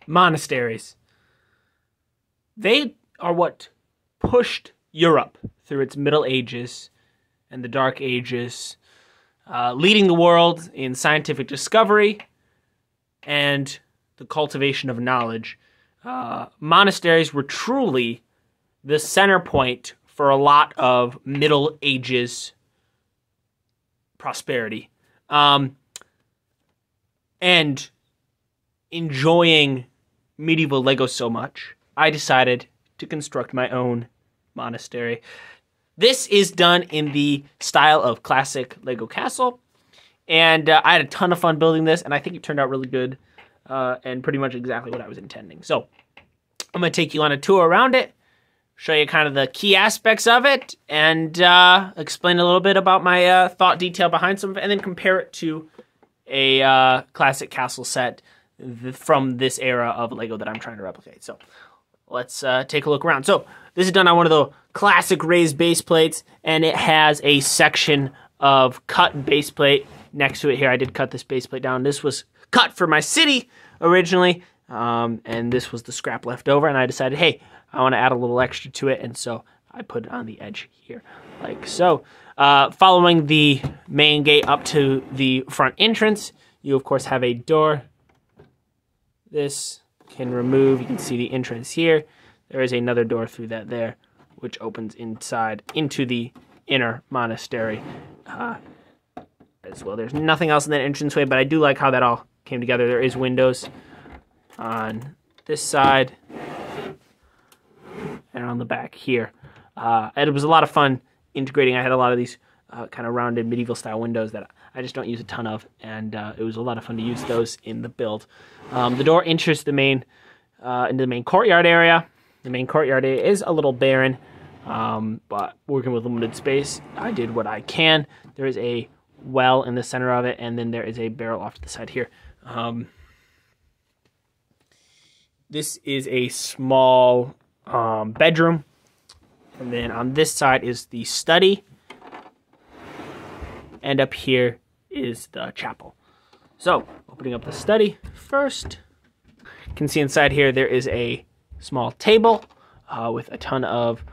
monasteries. They are what pushed Europe through its Middle Ages and the Dark Ages, leading the world in scientific discovery and the cultivation of knowledge. Monasteries were truly the center point for a lot of Middle Ages prosperity. And enjoying medieval Lego so much, I decided to construct my own monastery. This is done in the style of classic Lego castle, and I had a ton of fun building this, and I think it turned out really good, and pretty much exactly what I was intending. So I'm going to take you on a tour around it, show you kind of the key aspects of it, and explain a little bit about my thought detail behind some of it, and then compare it to a classic castle set from this era of Lego that I'm trying to replicate. So let's take a look around. So this is done on one of the classic raised base plates, and it has a section of cut base plate next to it here. I did cut this base plate down. This was cut for my city originally, and this was the scrap left over, and I decided, hey, I want to add a little extra to it, and so I put it on the edge here, like so. Following the main gate up to the front entrance, you of course have a door. This can remove, you can see the entrance here. There is another door through that there, which opens inside into the inner monastery as well. There's nothing else in that entranceway, but I do like how that all came together. There is windows on this side and on the back here. And it was a lot of fun integrating. I had a lot of these kind of rounded medieval style windows that I just don't use a ton of, and it was a lot of fun to use those in the build. The door enters the main into the main courtyard area. The main courtyard area is a little barren, but working with limited space, I did what I can. There is a well in the center of it, and then there is a barrel off to the side here. This is a small bedroom, and then on this side is the study, and up here is the chapel. So, opening up the study first, you can see inside here there is a small table with a ton of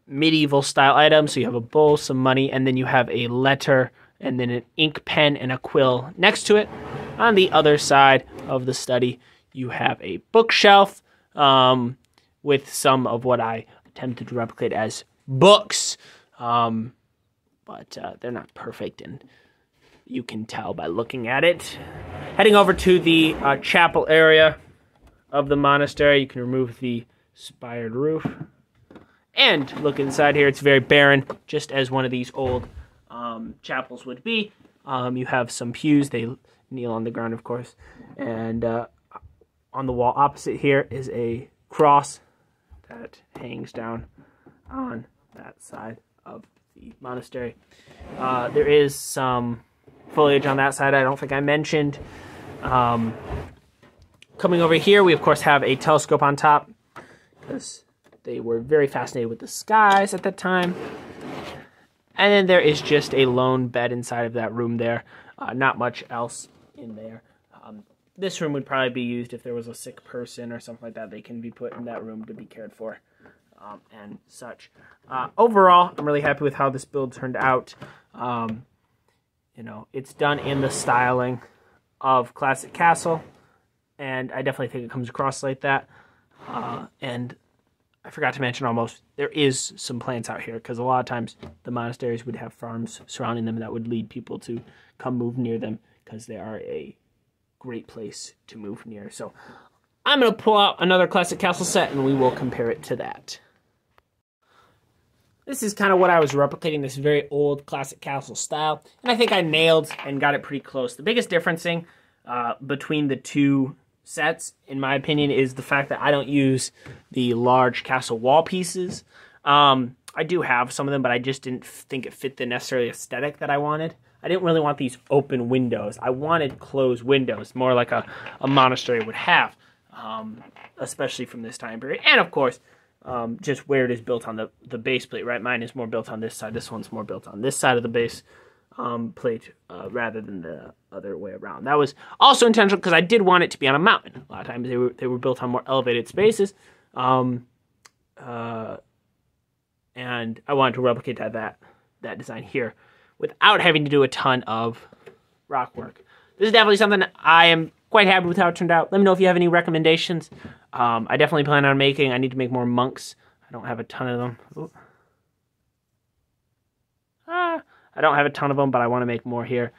medieval style items. So you have a bowl, some money, and then you have a letter, and then an ink pen and a quill next to it. On the other side of the study, you have a bookshelf with some of what I attempted to replicate as books, but they're not perfect, and you can tell by looking at it. Heading over to the chapel area of the monastery, you can remove the spired roof and look inside here. It's very barren, just as one of these old chapels would be. You have some pews. They kneel on the ground, of course, and on the wall opposite here is a cross that hangs down on that side of the monastery. There is some foliage on that side I don't think I mentioned. Coming over here, we of course have a telescope on top because they were very fascinated with the skies at that time. And then there is just a lone bed inside of that room there. Not much else in there. This room would probably be used if there was a sick person or something like that. They can be put in that room to be cared for and such. Overall, I'm really happy with how this build turned out. You know, it's done in the styling of Classic Castle, and I definitely think it comes across like that. And I forgot to mention almost, there is some plants out here, because a lot of times the monasteries would have farms surrounding them that would lead people to come move near them, because they are a great place to move near. So I'm going to pull out another Classic Castle set, and we will compare it to that. This is kind of what I was replicating, this very old Classic Castle style, and I think I nailed and got it pretty close. The biggest differencing between the two sets, in my opinion, is the fact that I don't use the large castle wall pieces. I do have some of them, but I just didn't think it fit the necessary aesthetic that I wanted. I didn't really want these open windows. I wanted closed windows, more like a monastery would have, especially from this time period. And of course, just where it is built on the base plate, right? Mine is more built on this side. This one's more built on this side of the base. plate rather than the other way around. That was also intentional because I did want it to be on a mountain. A lot of times they were built on more elevated spaces, and I wanted to replicate that design here without having to do a ton of rock work. This is definitely something I am quite happy with how it turned out. Let me know if you have any recommendations. I definitely plan on making. I need to make more monks. I don't have a ton of them. Ooh. I don't have a ton of them, but I want to make more here.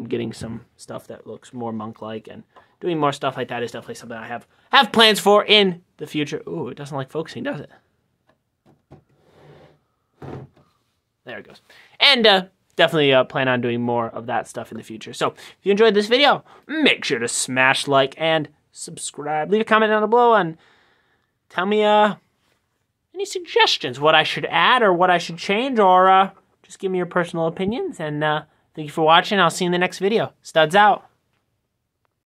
Getting some stuff that looks more monk-like and doing more stuff like that is definitely something I have plans for in the future. Ooh, it doesn't like focusing, does it? There it goes. And definitely plan on doing more of that stuff in the future. So if you enjoyed this video, make sure to smash like and subscribe. Leave a comment down below and tell me any suggestions, what I should add or what I should change, or just give me your personal opinions. And thank you for watching. I'll see you in the next video. Studs out.